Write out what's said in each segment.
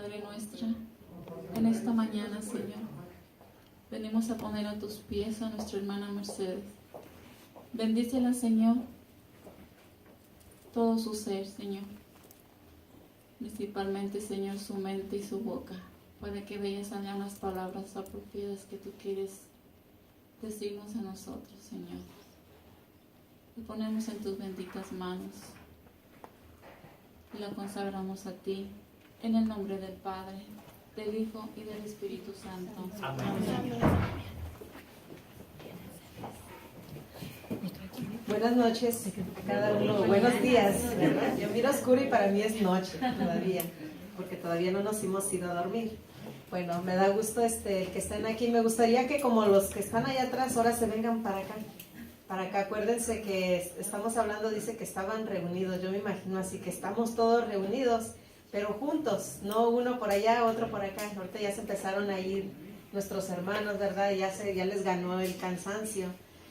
Padre nuestra, en esta mañana, Señor, venimos a poner a tus pies a nuestra hermana Mercedes. Bendícela, Señor, todo su ser, Señor, principalmente, Señor, su mente y su boca, para que de ella salgan las palabras apropiadas que tú quieres decirnos a nosotros, Señor. Te ponemos en tus benditas manos y la consagramos a ti, en el nombre del Padre, del Hijo y del Espíritu Santo. Amén. Buenas noches a cada uno, buenos días, ¿verdad? Yo miro oscuro y para mí es noche todavía, porque todavía no nos hemos ido a dormir. Bueno, me da gusto que estén aquí. Me gustaría que como los que están allá atrás ahora se vengan para acá. Para acá, acuérdense que estamos hablando, dice que estaban reunidos, yo me imagino así, que estamos todos reunidos, pero juntos, no uno por allá, otro por acá. Ahorita ya se empezaron a ir nuestros hermanos, ¿verdad? Ya les ganó el cansancio.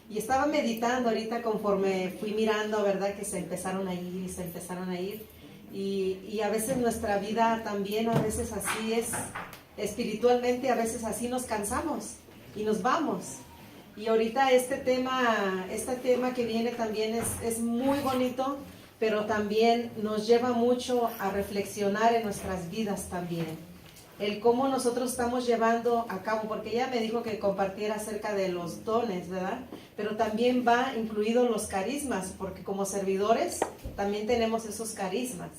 Y estaba meditando ahorita conforme fui mirando, ¿verdad? Que se empezaron a ir y se empezaron a ir. Y a veces nuestra vida también, a veces así es, espiritualmente a veces así nos cansamos y nos vamos. Y ahorita este tema que viene también es muy bonito, pero también nos lleva mucho a reflexionar en nuestras vidas también. El cómo nosotros estamos llevando a cabo, porque ella me dijo que compartiera acerca de los dones, ¿verdad? Pero también va incluido los carismas, porque como servidores también tenemos esos carismas.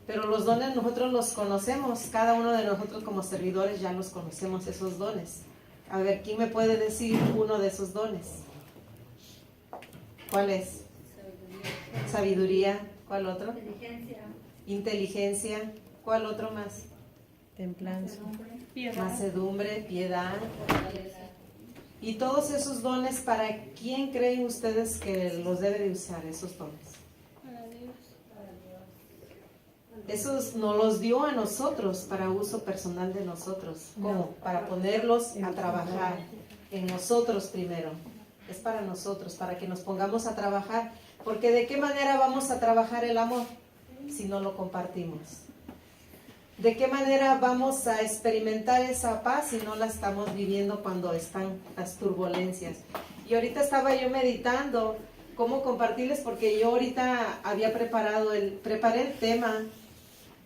Pero los dones nosotros los conocemos, cada uno de nosotros como servidores ya los conocemos, esos dones. A ver, ¿quién me puede decir uno de esos dones? ¿Cuál es? Sabiduría. ¿Cuál otro? Inteligencia. ¿Cuál otro más? Templanza, Mansedumbre, piedad. Y todos esos dones, ¿para quién creen ustedes que los debe de usar esos dones? Esos nos los dio a nosotros para uso personal de nosotros. ¿Cómo? Para ponerlos a trabajar en nosotros primero. Es para nosotros, para que nos pongamos a trabajar. Porque ¿de qué manera vamos a trabajar el amor si no lo compartimos? ¿De qué manera vamos a experimentar esa paz si no la estamos viviendo cuando están las turbulencias? Y ahorita estaba yo meditando cómo compartirles, porque yo ahorita había preparé el tema,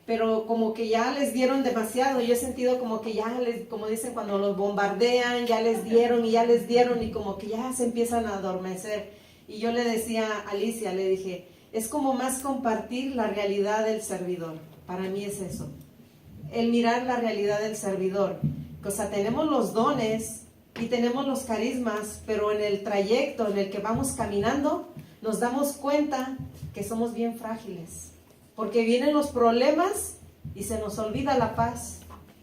pero como que ya les dieron demasiado. Yo he sentido como que ya como dicen cuando los bombardean, ya les dieron y como que ya se empiezan a adormecer. Y yo le decía a Alicia, le dije, es como más compartir la realidad del servidor. Para mí es eso. El mirar la realidad del servidor. O sea, tenemos los dones y tenemos los carismas, pero en el trayecto en el que vamos caminando, nos damos cuenta que somos bien frágiles. Porque vienen los problemas y se nos olvida la paz.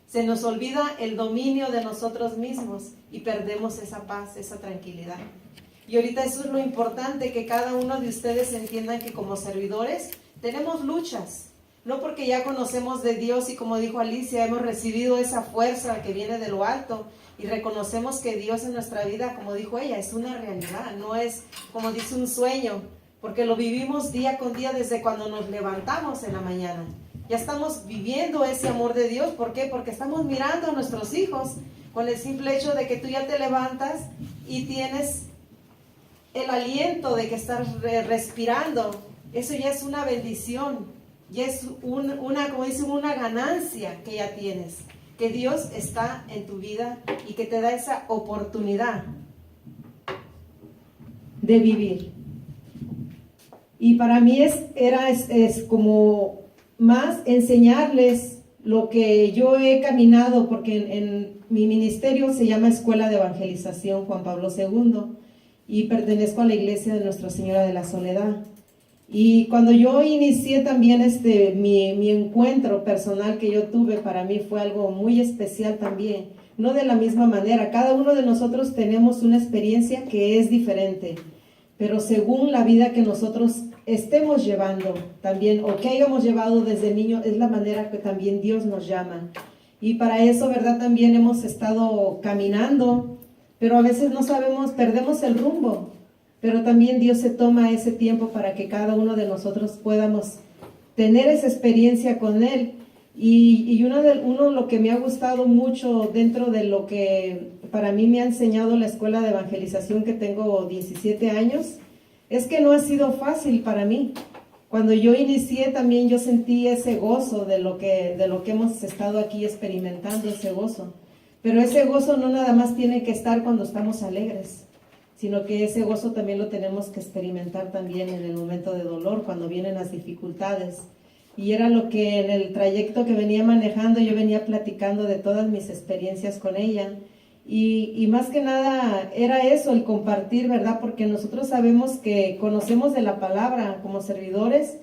Se nos olvida el dominio de nosotros mismos y perdemos esa paz, esa tranquilidad. Y ahorita eso es lo importante, que cada uno de ustedes entiendan que como servidores tenemos luchas. No porque ya conocemos de Dios y como dijo Alicia, hemos recibido esa fuerza que viene de lo alto y reconocemos que Dios en nuestra vida, como dijo ella, es una realidad, no es como dice un sueño, porque lo vivimos día con día desde cuando nos levantamos en la mañana. Ya estamos viviendo ese amor de Dios. ¿Por qué? Porque estamos mirando a nuestros hijos con el simple hecho de que tú ya te levantas y tienes el aliento de que estás respirando. Eso ya es una bendición. Y es como dicen, una ganancia que ya tienes, que Dios está en tu vida y que te da esa oportunidad de vivir. Y para mí es como más enseñarles lo que yo he caminado, porque en mi ministerio se llama Escuela de Evangelización Juan Pablo II y pertenezco a la iglesia de Nuestra Señora de la Soledad. Y cuando yo inicié también mi encuentro personal que yo tuve, para mí fue algo muy especial también. No de la misma manera, cada uno de nosotros tenemos una experiencia que es diferente, pero según la vida que nosotros estemos llevando también, o que hayamos llevado desde niño, es la manera que también Dios nos llama. Y para eso, ¿verdad? También hemos estado caminando, pero a veces no sabemos, perdemos el rumbo. Pero también Dios se toma ese tiempo para que cada uno de nosotros podamos tener esa experiencia con Él. Y uno lo que me ha gustado mucho dentro de lo que para mí me ha enseñado la escuela de evangelización, que tengo 17 años, es que no ha sido fácil para mí. Cuando yo inicié también yo sentí ese gozo de lo que hemos estado aquí experimentando, ese gozo. Pero ese gozo no nada más tiene que estar cuando estamos alegres, sino que ese gozo también lo tenemos que experimentar también en el momento de dolor, cuando vienen las dificultades. Y era lo que en el trayecto que venía manejando yo venía platicando de todas mis experiencias con ella. Y más que nada era eso, el compartir, ¿verdad? Porque nosotros sabemos que conocemos de la palabra como servidores,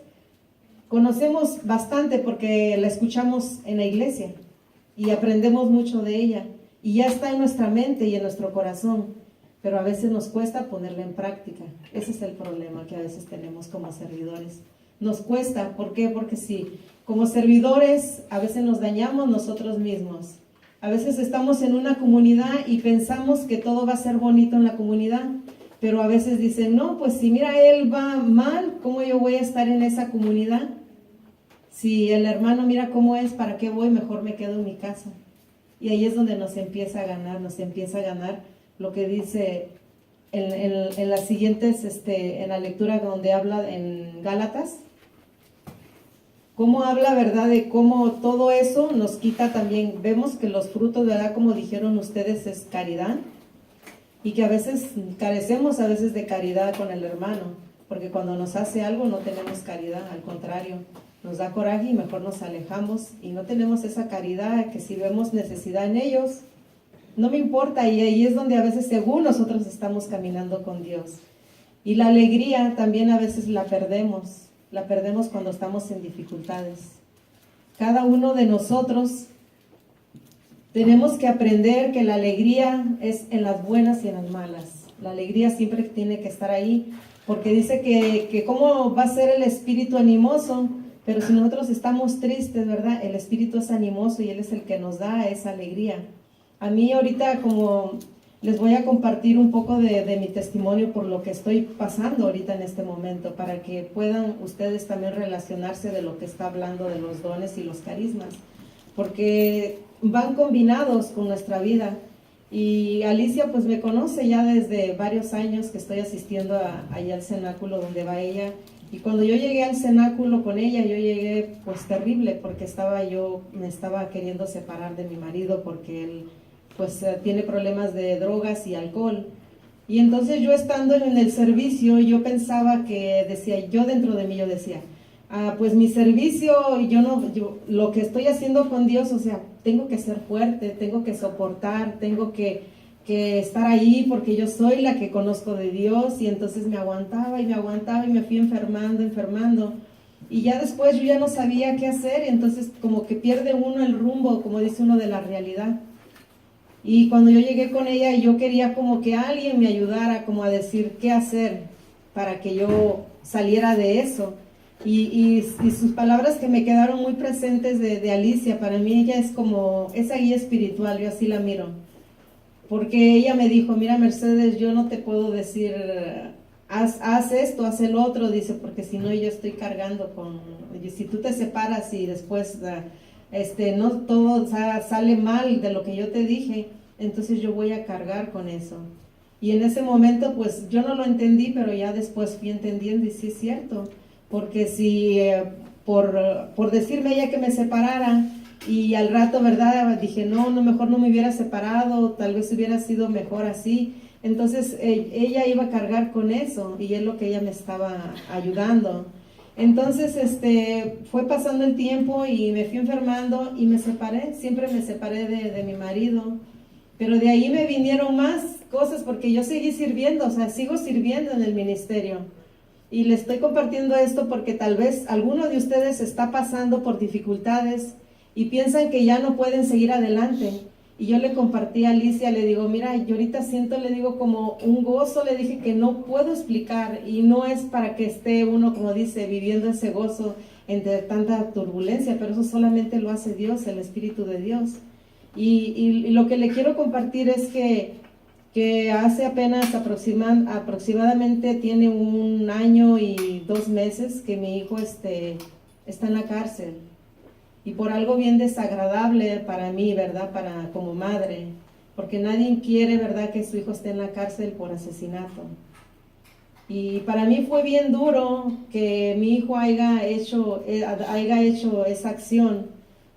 conocemos bastante porque la escuchamos en la iglesia y aprendemos mucho de ella. Y ya está en nuestra mente y en nuestro corazón, pero a veces nos cuesta ponerla en práctica. Ese es el problema que a veces tenemos como servidores. Nos cuesta, ¿por qué? Porque sí, como servidores a veces nos dañamos nosotros mismos. A veces estamos en una comunidad y pensamos que todo va a ser bonito en la comunidad, pero a veces dicen, no, pues si mira, él va mal, ¿cómo yo voy a estar en esa comunidad? Si el hermano mira cómo es, ¿para qué voy? Mejor me quedo en mi casa. Y ahí es donde nos empieza a ganar lo que dice en las siguientes, en la lectura donde habla en Gálatas. Cómo habla, ¿verdad?, de cómo todo eso nos quita también. Vemos que los frutos, ¿verdad?, como dijeron ustedes, es caridad. Y que a veces carecemos a veces de caridad con el hermano. Porque cuando nos hace algo no tenemos caridad, al contrario. Nos da coraje y mejor nos alejamos. Y no tenemos esa caridad que si vemos necesidad en ellos, no me importa. Y ahí es donde a veces según nosotros estamos caminando con Dios. Y la alegría también a veces la perdemos. La perdemos cuando estamos en dificultades. Cada uno de nosotros tenemos que aprender que la alegría es en las buenas y en las malas. La alegría siempre tiene que estar ahí, porque dice que cómo va a ser el espíritu animoso, pero si nosotros estamos tristes, ¿verdad? El espíritu es animoso y Él es el que nos da esa alegría. A mí ahorita como les voy a compartir un poco de mi testimonio por lo que estoy pasando ahorita en este momento, para que puedan ustedes también relacionarse de lo que está hablando de los dones y los carismas, porque van combinados con nuestra vida. Y Alicia pues me conoce ya desde varios años que estoy asistiendo allá al cenáculo donde va ella. Y cuando yo llegué al cenáculo con ella, yo llegué pues terrible, porque me estaba queriendo separar de mi marido, porque él pues tiene problemas de drogas y alcohol. Y entonces yo estando en el servicio, yo pensaba que yo dentro de mí yo decía, pues mi servicio, lo que estoy haciendo con Dios, o sea, tengo que ser fuerte, tengo que soportar, tengo que estar ahí porque yo soy la que conozco de Dios. Y entonces me aguantaba y me fui enfermando. Y ya después yo ya no sabía qué hacer, entonces como que pierde uno el rumbo, como dice uno, de la realidad. Y cuando yo llegué con ella, yo quería como que alguien me ayudara como a decir qué hacer para que yo saliera de eso. Y sus palabras que me quedaron muy presentes de Alicia, para mí ella es como esa guía espiritual, yo así la miro. Porque ella me dijo, mira Mercedes, yo no te puedo decir, haz esto, haz el otro, dice, porque si no yo estoy cargando si tú te separas y después no todo sale mal de lo que yo te dije, entonces yo voy a cargar con eso. Y en ese momento pues yo no lo entendí, pero ya después fui entendiendo y sí es cierto, porque si por decirme ella que me separara y al rato, ¿verdad? Dije, no, mejor no me hubiera separado, tal vez hubiera sido mejor así. Entonces ella iba a cargar con eso y es lo que ella me estaba ayudando. Entonces fue pasando el tiempo y me fui enfermando y me separé, siempre me separé de mi marido, pero de ahí me vinieron más cosas porque yo seguí sirviendo, o sea, sigo sirviendo en el ministerio. Y le estoy compartiendo esto porque tal vez alguno de ustedes está pasando por dificultades y piensan que ya no pueden seguir adelante. Y yo le compartí a Alicia, le digo, mira, yo ahorita siento, le digo, como un gozo, le dije que no puedo explicar, y no es para que esté uno, como dice, viviendo ese gozo entre tanta turbulencia, pero eso solamente lo hace Dios, el Espíritu de Dios. Y lo que le quiero compartir es que hace apenas aproximadamente tiene 1 año y 2 meses que mi hijo está en la cárcel. y por algo bien desagradable para mí, ¿verdad? Como madre, porque nadie quiere, ¿verdad?, que su hijo esté en la cárcel por asesinato. Y para mí fue bien duro que mi hijo haya hecho esa acción,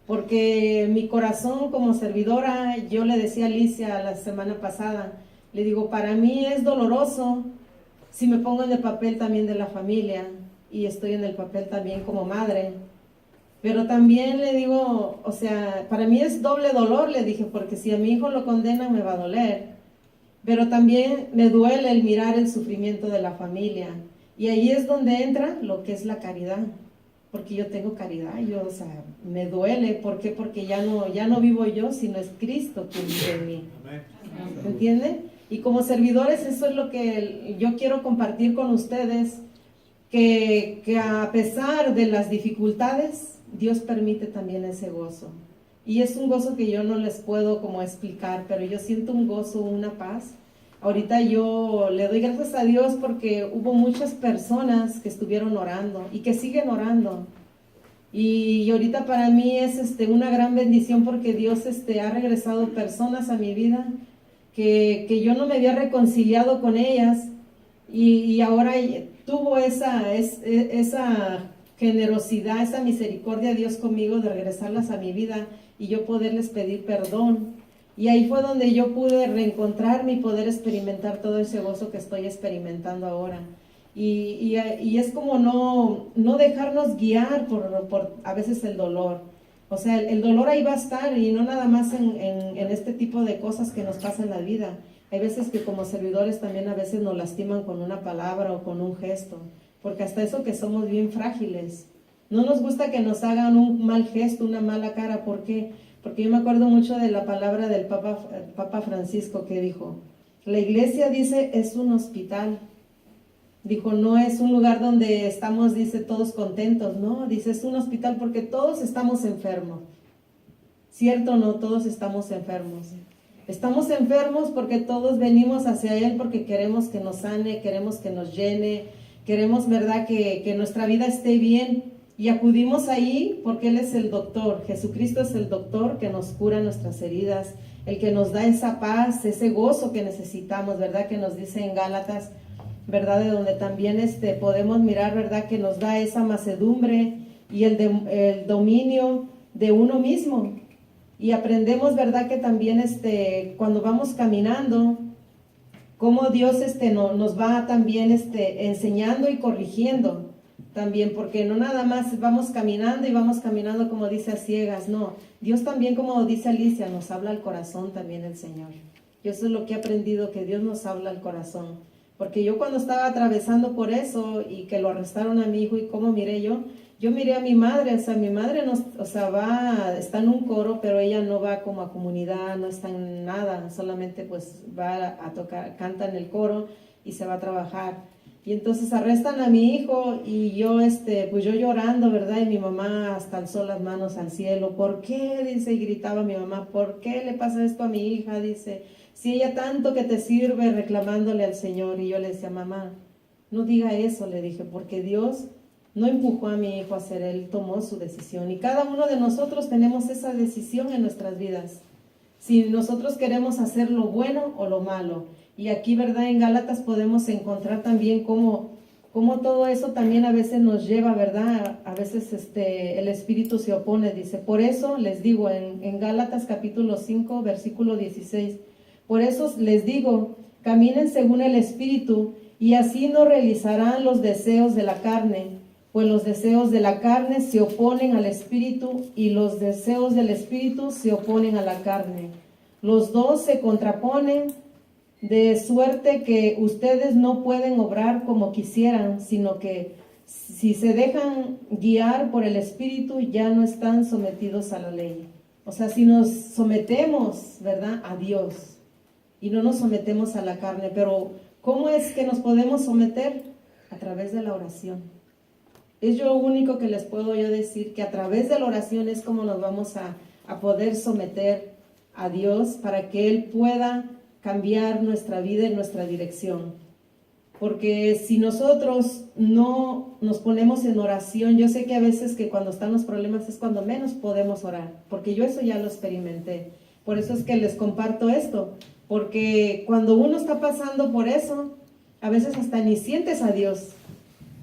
porque mi corazón como servidora, yo le decía a Alicia la semana pasada, le digo, para mí es doloroso si me pongo en el papel también de la familia y estoy en el papel también como madre. Pero también le digo, o sea, para mí es doble dolor, le dije, porque si a mi hijo lo condenan me va a doler. Pero también me duele el mirar el sufrimiento de la familia. Y ahí es donde entra lo que es la caridad. Porque yo tengo caridad, o sea, me duele. ¿Por qué? Porque ya no vivo yo, sino es Cristo quien vive en mí. ¿Me entiende? Y como servidores, eso es lo que yo quiero compartir con ustedes, que a pesar de las dificultades, Dios permite también ese gozo. Y es un gozo que yo no les puedo como explicar, pero yo siento un gozo, una paz. Ahorita yo le doy gracias a Dios porque hubo muchas personas que estuvieron orando y que siguen orando. Y ahorita para mí es una gran bendición porque Dios ha regresado personas a mi vida que yo no me había reconciliado con ellas y ahora tuvo esa generosidad, esa misericordia Dios conmigo de regresarlas a mi vida y yo poderles pedir perdón. Y ahí fue donde yo pude reencontrarme y poder experimentar todo ese gozo que estoy experimentando ahora. Y es como no dejarnos guiar por a veces el dolor. O sea, el dolor ahí va a estar y no nada más en este tipo de cosas que nos pasan en la vida. Hay veces que como servidores también a veces nos lastiman con una palabra o con un gesto, porque hasta eso que somos bien frágiles. No nos gusta que nos hagan un mal gesto, una mala cara. ¿Por qué? Porque yo me acuerdo mucho de la palabra del Papa Francisco que dijo, la iglesia, dice, es un hospital. Dijo, no es un lugar donde estamos, dice, todos contentos, no, dice, es un hospital porque todos estamos enfermos. ¿Cierto o no? Todos estamos enfermos. Estamos enfermos porque todos venimos hacia Él porque queremos que nos sane, queremos que nos llene, queremos, ¿verdad?, que nuestra vida esté bien. Y acudimos ahí porque Él es el doctor. Jesucristo es el doctor que nos cura nuestras heridas, el que nos da esa paz, ese gozo que necesitamos, ¿verdad?, que nos dice en Gálatas, ¿verdad?, de donde también podemos mirar, ¿verdad?, que nos da esa mansedumbre y el dominio de uno mismo. Y aprendemos, ¿verdad?, que también cuando vamos caminando, cómo Dios nos va también enseñando y corrigiendo también, porque no nada más vamos caminando y vamos caminando como dice a ciegas, no. Dios también, como dice Alicia, nos habla al corazón también el Señor. Yo eso es lo que he aprendido, que Dios nos habla al corazón. Porque yo cuando estaba atravesando por eso y que lo arrestaron a mi hijo y cómo miré yo miré a mi madre, o sea, mi madre no, o sea, está en un coro, pero ella no va como a comunidad, no está en nada, solamente pues va a tocar, canta en el coro y se va a trabajar. Y entonces arrestan a mi hijo y yo, pues yo llorando, ¿verdad? Y mi mamá hasta alzó las manos al cielo. ¿Por qué? Dice, y gritaba mi mamá, ¿por qué le pasa esto a mi hija? Dice, si ella tanto que te sirve reclamándole al Señor. Y yo le decía, mamá, no diga eso, le dije, porque Dios no empujó a mi hijo a hacer, Él tomó su decisión. Y cada uno de nosotros tenemos esa decisión en nuestras vidas. Si nosotros queremos hacer lo bueno o lo malo. Y aquí, ¿verdad?, en Gálatas podemos encontrar también cómo todo eso también a veces nos lleva, ¿verdad? A veces el espíritu se opone, dice. Por eso les digo en Gálatas capítulo 5, versículo 16. Por eso les digo, caminen según el espíritu y así no realizarán los deseos de la carne. Pues los deseos de la carne se oponen al espíritu y los deseos del espíritu se oponen a la carne. Los dos se contraponen, de suerte que ustedes no pueden obrar como quisieran, sino que si se dejan guiar por el espíritu ya no están sometidos a la ley. O sea, si nos sometemos, ¿verdad?, a Dios y no nos sometemos a la carne. Pero ¿cómo es que nos podemos someter? A través de la oración. Es lo único que les puedo yo decir, que a través de la oración es como nos vamos a poder someter a Dios para que Él pueda cambiar nuestra vida y nuestra dirección. Porque si nosotros no nos ponemos en oración, yo sé que a veces que cuando están los problemas es cuando menos podemos orar, porque yo eso ya lo experimenté. Por eso es que les comparto esto, porque cuando uno está pasando por eso, a veces hasta ni sientes a Dios.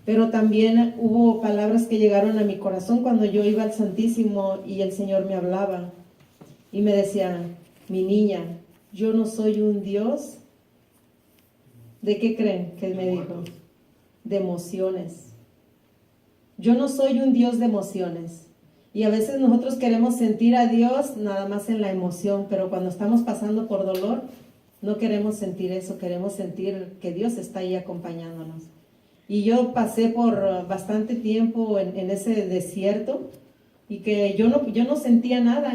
Pero también hubo palabras que llegaron a mi corazón cuando yo iba al Santísimo y el Señor me hablaba y me decía, mi niña, yo no soy un Dios. ¿De qué creen que me dijo? De emociones. Yo no soy un Dios de emociones. Y a veces nosotros queremos sentir a Dios nada más en la emoción, pero cuando estamos pasando por dolor, no queremos sentir eso, queremos sentir que Dios está ahí acompañándonos. Y yo pasé por bastante tiempo en ese desierto y que yo no sentía nada,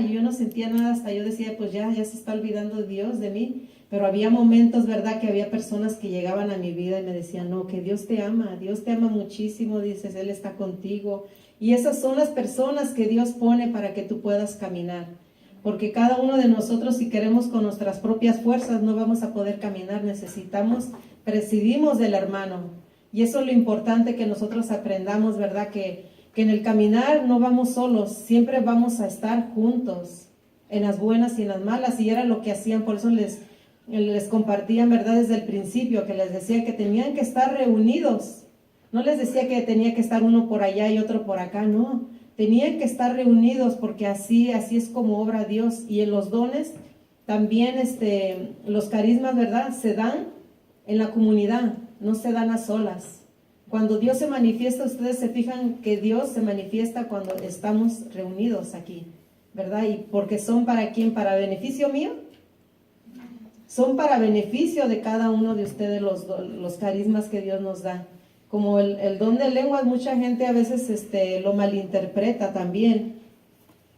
hasta yo decía, pues ya se está olvidando Dios de mí. Pero había momentos, ¿verdad? Que había personas que llegaban a mi vida y me decían, no, que Dios te ama muchísimo, dices, Él está contigo. Y esas son las personas que Dios pone para que tú puedas caminar. Porque cada uno de nosotros, si queremos con nuestras propias fuerzas, no vamos a poder caminar. Presidimos del hermano. Y eso es lo importante que nosotros aprendamos, ¿verdad? Que en el caminar no vamos solos, siempre vamos a estar juntos, en las buenas y en las malas. Y era lo que hacían, por eso les compartían, ¿verdad? Desde el principio, que les decía que tenían que estar reunidos. No les decía que tenía que estar uno por allá y otro por acá, no. Tenían que estar reunidos porque así es como obra Dios. Y en los dones también los carismas, ¿verdad? Se dan en la comunidad, no se dan a solas. Cuando Dios se manifiesta, ustedes se fijan que Dios se manifiesta cuando estamos reunidos aquí, ¿verdad? Y porque son para quién, para beneficio mío. Son para beneficio de cada uno de ustedes los carismas que Dios nos da. Como el don de lenguas, mucha gente a veces lo malinterpreta también.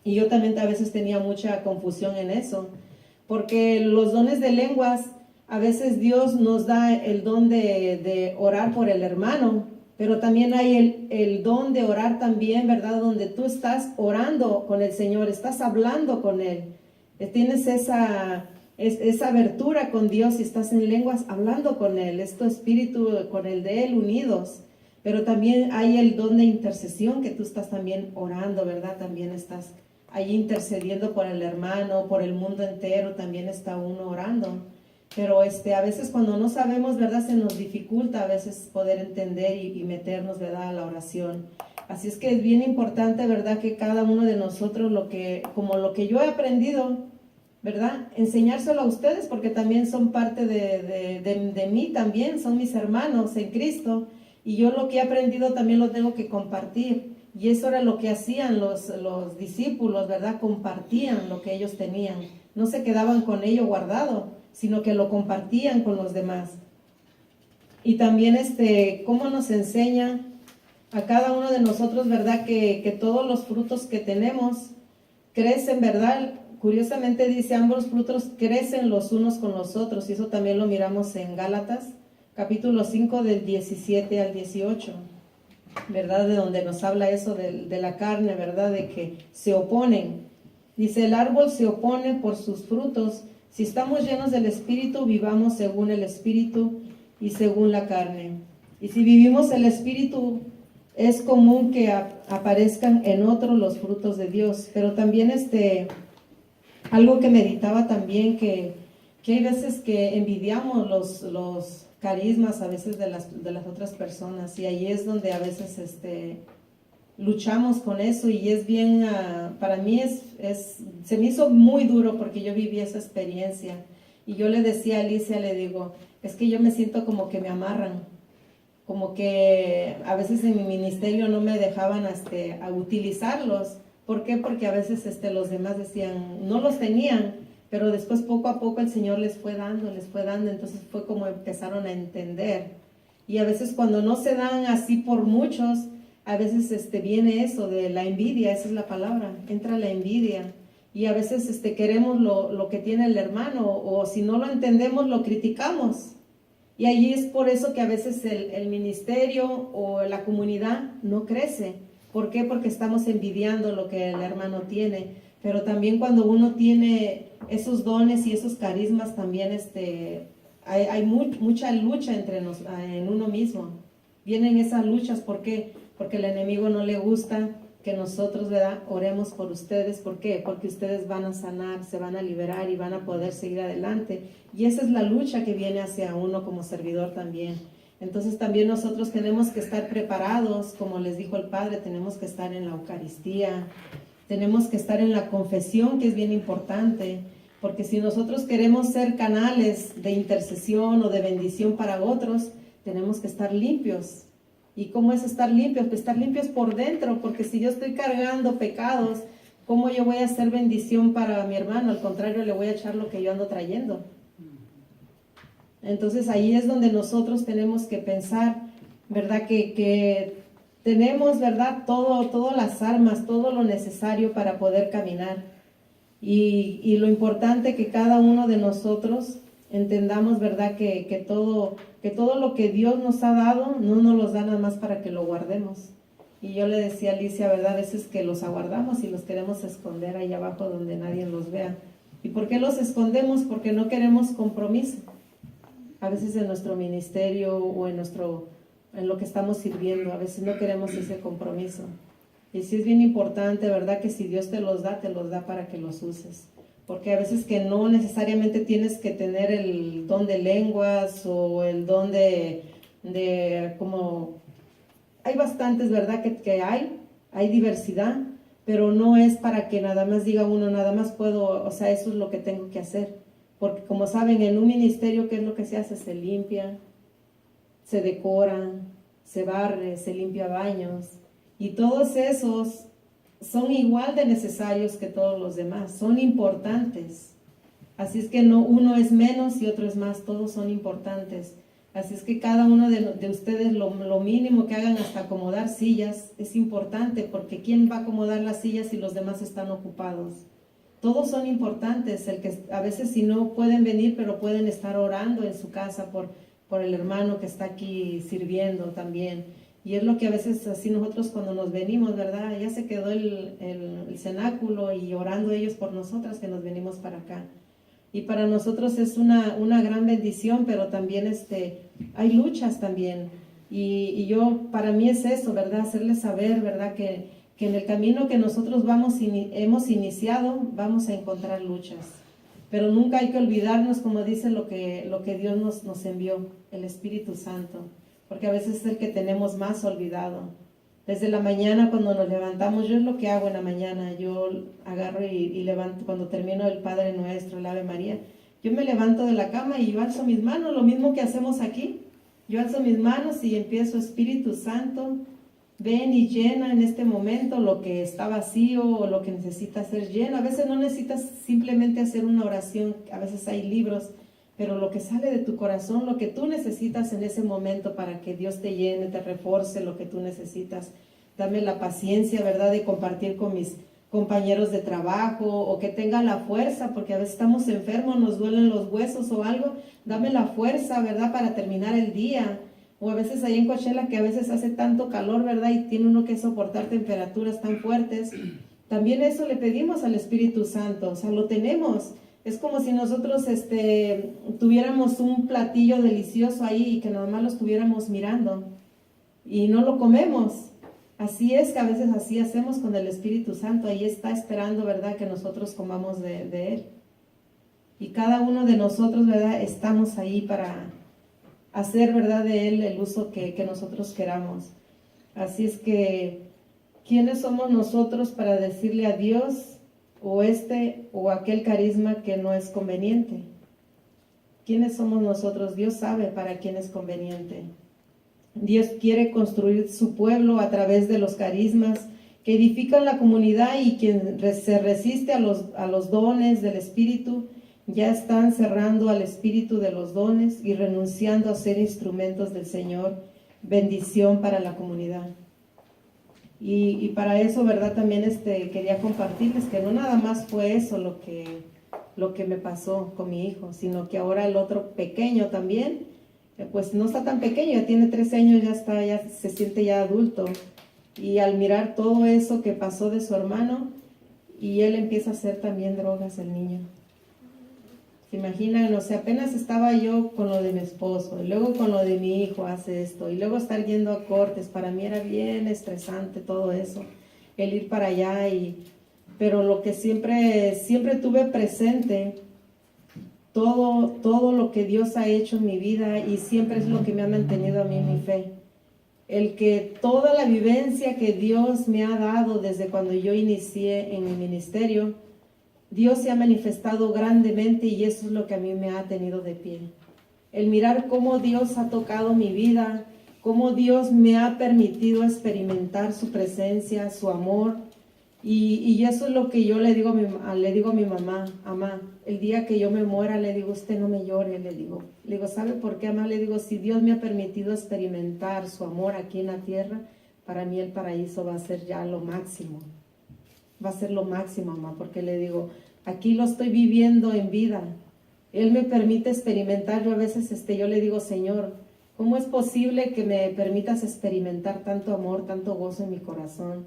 Y yo también a veces tenía mucha confusión en eso. Porque los dones de lenguas, a veces Dios nos da el don de orar por el hermano. Pero también hay el don de orar también, ¿verdad? Donde tú estás orando con el Señor, estás hablando con Él. Tienes esa abertura con Dios y estás en lenguas hablando con Él, es tu espíritu con el de Él unidos. Pero también hay el don de intercesión, que tú estás también orando, ¿verdad? También estás ahí intercediendo por el hermano, por el mundo entero, también está uno orando. Pero a veces cuando no sabemos, ¿verdad? Se nos dificulta a veces poder entender y meternos, ¿verdad? A la oración. Así es que es bien importante, ¿verdad? Que cada uno de nosotros, como lo que yo he aprendido, ¿verdad? Enseñárselo a ustedes, porque también son parte de mí también, son mis hermanos en Cristo, y yo lo que he aprendido también lo tengo que compartir, y eso era lo que hacían los discípulos, ¿verdad? Compartían lo que ellos tenían, no se quedaban con ello guardado, sino que lo compartían con los demás. Y también cómo nos enseña a cada uno de nosotros, ¿verdad? Que todos los frutos que tenemos crecen, ¿verdad? Curiosamente dice, ambos frutos crecen los unos con los otros, y eso también lo miramos en Gálatas, capítulo 5, del 17 al 18, ¿verdad? De donde nos habla eso de la carne, ¿verdad? De que se oponen. Dice, el árbol se opone por sus frutos. Si estamos llenos del Espíritu, vivamos según el Espíritu y según la carne. Y si vivimos el Espíritu, es común que aparezcan en otros los frutos de Dios. Pero también algo que meditaba también, que hay veces que envidiamos los carismas a veces de las otras personas, y ahí es donde a veces luchamos con eso, y es bien, para mí se me hizo muy duro porque yo viví esa experiencia, y yo le decía a Alicia, le digo, es que yo me siento como que me amarran, como que a veces en mi ministerio no me dejaban a utilizarlos. ¿Por qué? Porque a veces los demás decían, no los tenían, pero después poco a poco el Señor les fue dando, entonces fue como empezaron a entender. Y a veces cuando no se dan así por muchos, a veces viene eso de la envidia, esa es la palabra, entra la envidia. Y a veces queremos lo que tiene el hermano, o si no lo entendemos, lo criticamos. Y allí es por eso que a veces el ministerio o la comunidad no crece. ¿Por qué? Porque estamos envidiando lo que el hermano tiene. Pero también cuando uno tiene esos dones y esos carismas, también hay mucha lucha en uno mismo. Vienen esas luchas, ¿por qué? Porque el enemigo no le gusta que nosotros, ¿verdad?, oremos por ustedes. ¿Por qué? Porque ustedes van a sanar, se van a liberar y van a poder seguir adelante. Y esa es la lucha que viene hacia uno como servidor también. Entonces también nosotros tenemos que estar preparados, como les dijo el Padre, tenemos que estar en la Eucaristía, tenemos que estar en la confesión, que es bien importante, porque si nosotros queremos ser canales de intercesión o de bendición para otros, tenemos que estar limpios. ¿Y cómo es estar limpios? Pues estar limpios por dentro, porque si yo estoy cargando pecados, ¿cómo yo voy a hacer bendición para mi hermano? Al contrario, le voy a echar lo que yo ando trayendo. Entonces ahí es donde nosotros tenemos que pensar, ¿verdad? Que tenemos, ¿verdad? Todas las armas, todo lo necesario para poder caminar. Y lo importante que cada uno de nosotros entendamos, ¿verdad? Que todo lo que Dios nos ha dado, no nos los da nada más para que lo guardemos. Y yo le decía a Alicia, ¿verdad? A veces que los aguardamos y los queremos esconder ahí abajo donde nadie los vea. ¿Y por qué los escondemos? Porque no queremos compromiso. A veces en nuestro ministerio o en lo que estamos sirviendo, a veces no queremos ese compromiso. Y sí es bien importante, ¿verdad? Que si Dios te los da para que los uses. Porque a veces que no necesariamente tienes que tener el don de lenguas o el don de como... Hay bastantes, ¿verdad? Que hay diversidad, pero no es para que nada más diga uno, nada más puedo, o sea, eso es lo que tengo que hacer. Porque como saben, en un ministerio, ¿qué es lo que se hace? Se limpia, se decora, se barre, se limpia baños. Y todos esos son igual de necesarios que todos los demás, son importantes. Así es que no uno es menos y otro es más, todos son importantes. Así es que cada uno de ustedes, lo mínimo que hagan hasta acomodar sillas, es importante, porque ¿quién va a acomodar las sillas si los demás están ocupados? Todos son importantes, el que a veces si no pueden venir, pero pueden estar orando en su casa por el hermano que está aquí sirviendo también. Y es lo que a veces así nosotros cuando nos venimos, ¿verdad? Ya se quedó el cenáculo y orando ellos por nosotras que nos venimos para acá. Y para nosotros es una gran bendición, pero también hay luchas también. Y para mí es eso, ¿verdad? Hacerles saber, ¿verdad? Que en el camino que nosotros hemos iniciado, vamos a encontrar luchas. Pero nunca hay que olvidarnos, como dice lo que Dios nos envió, el Espíritu Santo. Porque a veces es el que tenemos más olvidado. Desde la mañana cuando nos levantamos, yo es lo que hago en la mañana, yo agarro y levanto, cuando termino el Padre Nuestro, el Ave María, yo me levanto de la cama y yo alzo mis manos, lo mismo que hacemos aquí. Yo alzo mis manos y empiezo, Espíritu Santo, ven y llena en este momento lo que está vacío o lo que necesita ser lleno. A veces no necesitas simplemente hacer una oración, a veces hay libros, pero lo que sale de tu corazón, lo que tú necesitas en ese momento para que Dios te llene, te refuerce lo que tú necesitas. Dame la paciencia, ¿verdad?, de compartir con mis compañeros de trabajo, o que tenga la fuerza, porque a veces estamos enfermos, nos duelen los huesos o algo. Dame la fuerza, ¿verdad?, para terminar el día. O a veces ahí en Coachella, que a veces hace tanto calor, ¿verdad?, y tiene uno que soportar temperaturas tan fuertes. También eso le pedimos al Espíritu Santo, o sea, lo tenemos. Es como si nosotros tuviéramos un platillo delicioso ahí y que nada más lo estuviéramos mirando y no lo comemos. Así es que a veces así hacemos con el Espíritu Santo. Ahí está esperando, ¿verdad?, que nosotros comamos de Él. Y cada uno de nosotros, ¿verdad?, estamos ahí para hacer, ¿verdad?, de Él el uso que nosotros queramos. Así es que, ¿quiénes somos nosotros para decirle a Dios o aquel carisma que no es conveniente? ¿Quiénes somos nosotros? Dios sabe para quién es conveniente. Dios quiere construir su pueblo a través de los carismas que edifican la comunidad, y quien se resiste a los dones del Espíritu ya están cerrando al Espíritu de los dones y renunciando a ser instrumentos del Señor, bendición para la comunidad. Y para eso, ¿verdad?, también quería compartirles que no nada más fue eso lo que me pasó con mi hijo, sino que ahora el otro pequeño también, pues no está tan pequeño, ya tiene 13 años, ya se siente ya adulto. Y al mirar todo eso que pasó de su hermano, y él empieza a hacer también drogas, el niño. ¿Se imaginan? O sea, apenas estaba yo con lo de mi esposo, y luego con lo de mi hijo hace esto, y luego estar yendo a cortes, para mí era bien estresante todo eso, el ir para allá, pero lo que siempre tuve presente, todo lo que Dios ha hecho en mi vida, y siempre es lo que me ha mantenido a mí en mi fe. El que toda la vivencia que Dios me ha dado desde cuando yo inicié en mi ministerio, Dios se ha manifestado grandemente y eso es lo que a mí me ha tenido de pie. El mirar cómo Dios ha tocado mi vida, cómo Dios me ha permitido experimentar su presencia, su amor. Y eso es lo que yo le digo a mi mamá, mamá, el día que yo me muera, le digo, usted no me llore, le digo, ¿sabe por qué, mamá? Le digo, si Dios me ha permitido experimentar su amor aquí en la tierra, para mí el paraíso va a ser ya lo máximo. Va a ser lo máximo, mamá, porque le digo, aquí lo estoy viviendo en vida. Él me permite experimentar. Yo a veces yo le digo, Señor, ¿cómo es posible que me permitas experimentar tanto amor, tanto gozo en mi corazón?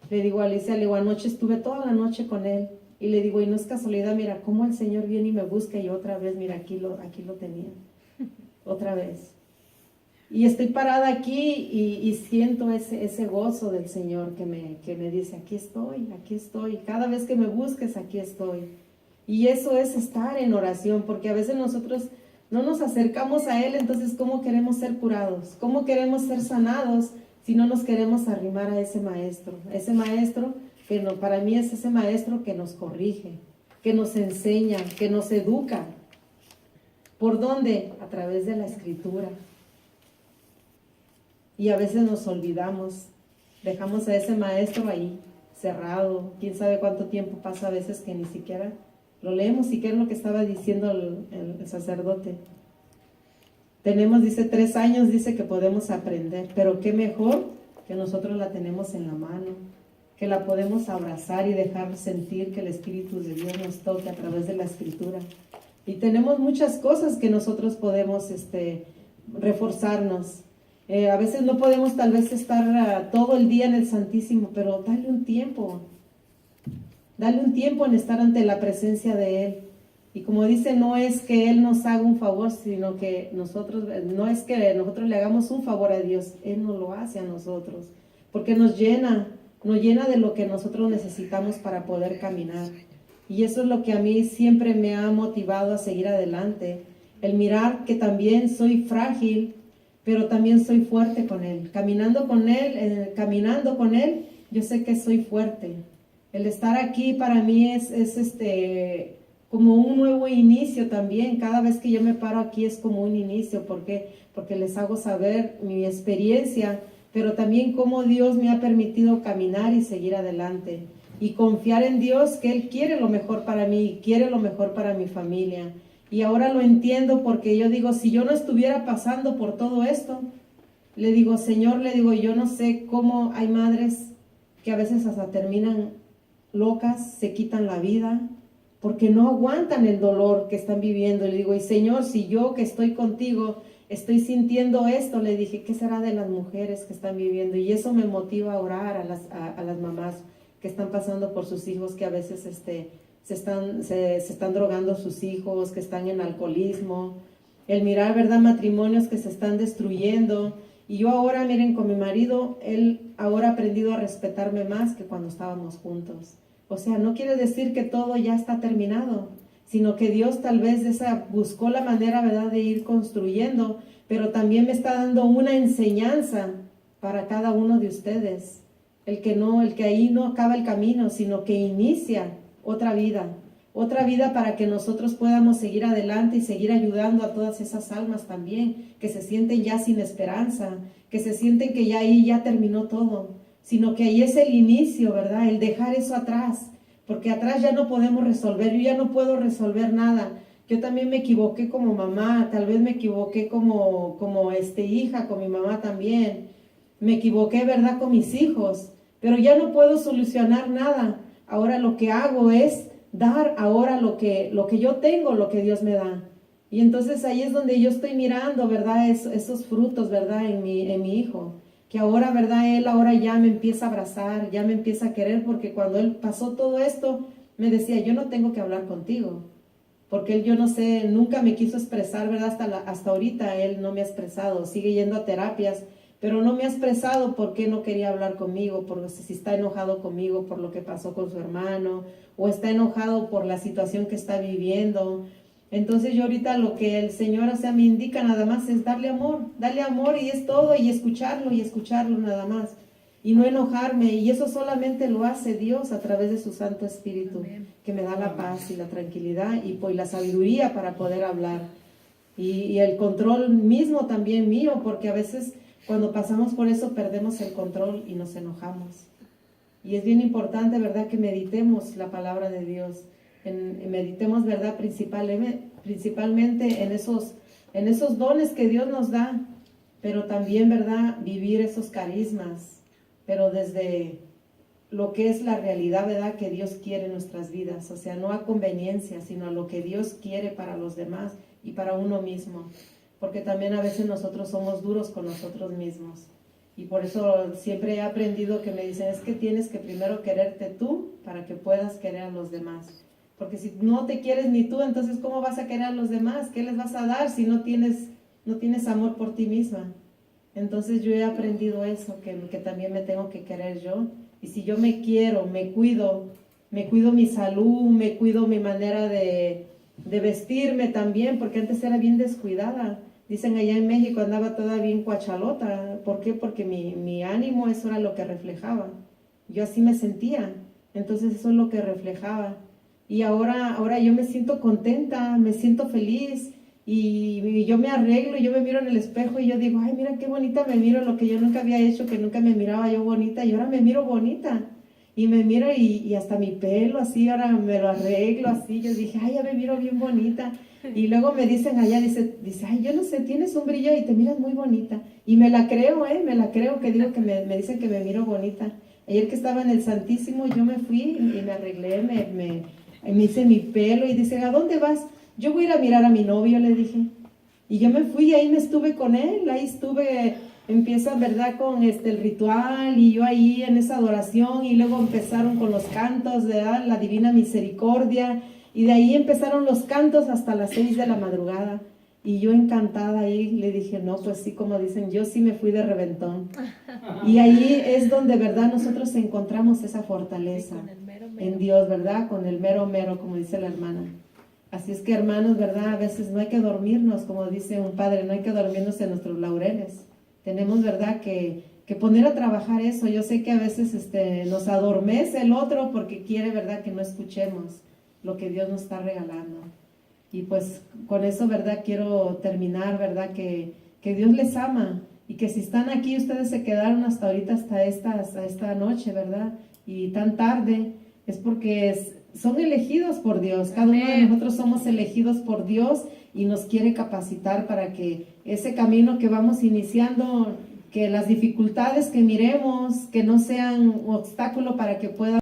Le digo a Alicia, le digo, anoche estuve toda la noche con él. Y le digo, y no es casualidad, mira, cómo el Señor viene y me busca y otra vez, mira, aquí lo tenía. Otra vez. Y estoy parada aquí y siento ese gozo del Señor que me dice, aquí estoy, cada vez que me busques, aquí estoy. Y eso es estar en oración, porque a veces nosotros no nos acercamos a Él, entonces ¿cómo queremos ser curados? ¿Cómo queremos ser sanados si no nos queremos arrimar a ese maestro? Ese maestro que no, para mí es ese maestro que nos corrige, que nos enseña, que nos educa. ¿Por dónde? A través de la Escritura. Y a veces nos olvidamos, dejamos a ese maestro ahí, cerrado. Quién sabe cuánto tiempo pasa a veces que ni siquiera lo leemos. ¿Y qué es lo que estaba diciendo el sacerdote? Tenemos, dice, 3 años, dice que podemos aprender, pero qué mejor que nosotros la tenemos en la mano, que la podemos abrazar y dejar sentir que el Espíritu de Dios nos toque a través de la Escritura. Y tenemos muchas cosas que nosotros podemos reforzarnos. A veces no podemos tal vez estar todo el día en el Santísimo, pero dale un tiempo en estar ante la presencia de Él. Y como dice, no es que Él nos haga un favor, sino que no es que nosotros le hagamos un favor a Dios, Él nos lo hace a nosotros, porque nos llena de lo que nosotros necesitamos para poder caminar. Y eso es lo que a mí siempre me ha motivado a seguir adelante, el mirar que también soy frágil, pero también soy fuerte con Él. Caminando con Él, yo sé que soy fuerte. El estar aquí para mí es como un nuevo inicio también. Cada vez que yo me paro aquí es como un inicio. ¿Por qué? Porque les hago saber mi experiencia, pero también cómo Dios me ha permitido caminar y seguir adelante. Y confiar en Dios, que Él quiere lo mejor para mí, quiere lo mejor para mi familia. Y ahora lo entiendo porque yo digo, si yo no estuviera pasando por todo esto, le digo, Señor, yo no sé cómo hay madres que a veces hasta terminan locas, se quitan la vida, porque no aguantan el dolor que están viviendo. Le digo, y Señor, si yo que estoy contigo estoy sintiendo esto, le dije, ¿qué será de las mujeres que están viviendo? Y eso me motiva a orar a las mamás que están pasando por sus hijos, que a veces se están drogando sus hijos, que están en alcoholismo, el mirar, ¿verdad?, matrimonios que se están destruyendo. Y yo ahora, miren, con mi marido, él ahora ha aprendido a respetarme más que cuando estábamos juntos. O sea, no quiere decir que todo ya está terminado, sino que Dios tal vez buscó la manera, ¿verdad?, de ir construyendo, pero también me está dando una enseñanza para cada uno de ustedes. El que ahí no acaba el camino, sino que inicia otra vida para que nosotros podamos seguir adelante y seguir ayudando a todas esas almas también, que se sienten ya sin esperanza, que se sienten que ya ahí ya terminó todo, sino que ahí es el inicio, ¿verdad? El dejar eso atrás, porque atrás ya no podemos resolver, yo ya no puedo resolver nada. Yo también me equivoqué como mamá, tal vez me equivoqué como hija, con mi mamá también, me equivoqué, ¿verdad?, con mis hijos, pero ya no puedo solucionar nada. Ahora lo que hago es dar ahora lo que yo tengo, lo que Dios me da. Y entonces ahí es donde yo estoy mirando, ¿verdad?, esos frutos, ¿verdad?, en mi hijo. Que ahora, ¿verdad?, él ahora ya me empieza a abrazar, ya me empieza a querer, porque cuando él pasó todo esto, me decía, yo no tengo que hablar contigo. porque él, yo no sé, nunca me quiso expresar, ¿verdad? Hasta ahorita él no me ha expresado, sigue yendo a terapias, pero no me ha expresado por qué no quería hablar conmigo, por si está enojado conmigo por lo que pasó con su hermano, o está enojado por la situación que está viviendo. Entonces yo ahorita lo que el Señor, o sea, me indica nada más es darle amor y es todo, y escucharlo nada más, y no enojarme, y eso solamente lo hace Dios a través de su Santo Espíritu, que me da la paz y la tranquilidad y pues la sabiduría para poder hablar, y el control mismo también mío, porque a veces cuando pasamos por eso perdemos el control y nos enojamos. Y es bien importante, ¿verdad?, que meditemos la palabra de Dios, meditemos, ¿verdad?, principalmente en esos dones que Dios nos da, pero también, ¿verdad?, vivir esos carismas, pero desde lo que es la realidad, ¿verdad?, que Dios quiere en nuestras vidas, o sea, no a conveniencia, sino a lo que Dios quiere para los demás y para uno mismo, porque también a veces nosotros somos duros con nosotros mismos. Y por eso siempre he aprendido que me dicen, es que tienes que primero quererte tú para que puedas querer a los demás. Porque si no te quieres ni tú, entonces ¿cómo vas a querer a los demás? ¿Qué les vas a dar si no tienes amor por ti misma? Entonces yo he aprendido eso, que también me tengo que querer yo. Y si yo me quiero, me cuido mi salud, me cuido mi manera de vestirme también, porque antes era bien descuidada. Dicen allá en México andaba toda bien cuachalota. ¿Por qué? Porque mi ánimo, eso era lo que reflejaba. Yo así me sentía. Entonces eso es lo que reflejaba. Y ahora yo me siento contenta, me siento feliz. Y yo me arreglo, yo me miro en el espejo y yo digo, ay, mira qué bonita me miro, lo que yo nunca había hecho, que nunca me miraba yo bonita. Y ahora me miro bonita. Y me miro y hasta mi pelo así, ahora me lo arreglo así. Yo dije, ay, ya me miro bien bonita. Y luego me dicen allá, dice, ay, yo no sé, tienes un brillo y te miras muy bonita. Y me la creo, que digo que me dicen que me miro bonita. Ayer que estaba en el Santísimo, yo me fui y me arreglé, me hice mi pelo y dice, ¿a dónde vas? Yo voy a ir a mirar a mi novio, le dije. Y yo me fui y ahí me estuve con él, ahí estuve, empieza, ¿verdad?, con el ritual y yo ahí en esa adoración y luego empezaron con los cantos de la Divina Misericordia. Y de ahí empezaron los cantos hasta las 6 de la madrugada. Y yo encantada ahí le dije, no, pues sí, como dicen, yo sí me fui de reventón. Y ahí es donde, ¿verdad?, nosotros encontramos esa fortaleza en Dios, ¿verdad? Con el mero mero, como dice la hermana. Así es que, hermanos, ¿verdad? A veces no hay que dormirnos, como dice un padre, no hay que dormirnos en nuestros laureles. Tenemos, ¿verdad?, que poner a trabajar eso. Yo sé que a veces nos adormece el otro porque quiere, ¿verdad?, que no escuchemos lo que Dios nos está regalando. Y pues con eso, ¿verdad?, quiero terminar, ¿verdad?, que Dios les ama y que si están aquí, ustedes se quedaron hasta ahorita, hasta esta noche, ¿verdad?, y tan tarde, es porque son elegidos por Dios. Cada uno de nosotros somos elegidos por Dios y nos quiere capacitar para que ese camino que vamos iniciando, que las dificultades que miremos, que no sean un obstáculo para que puedan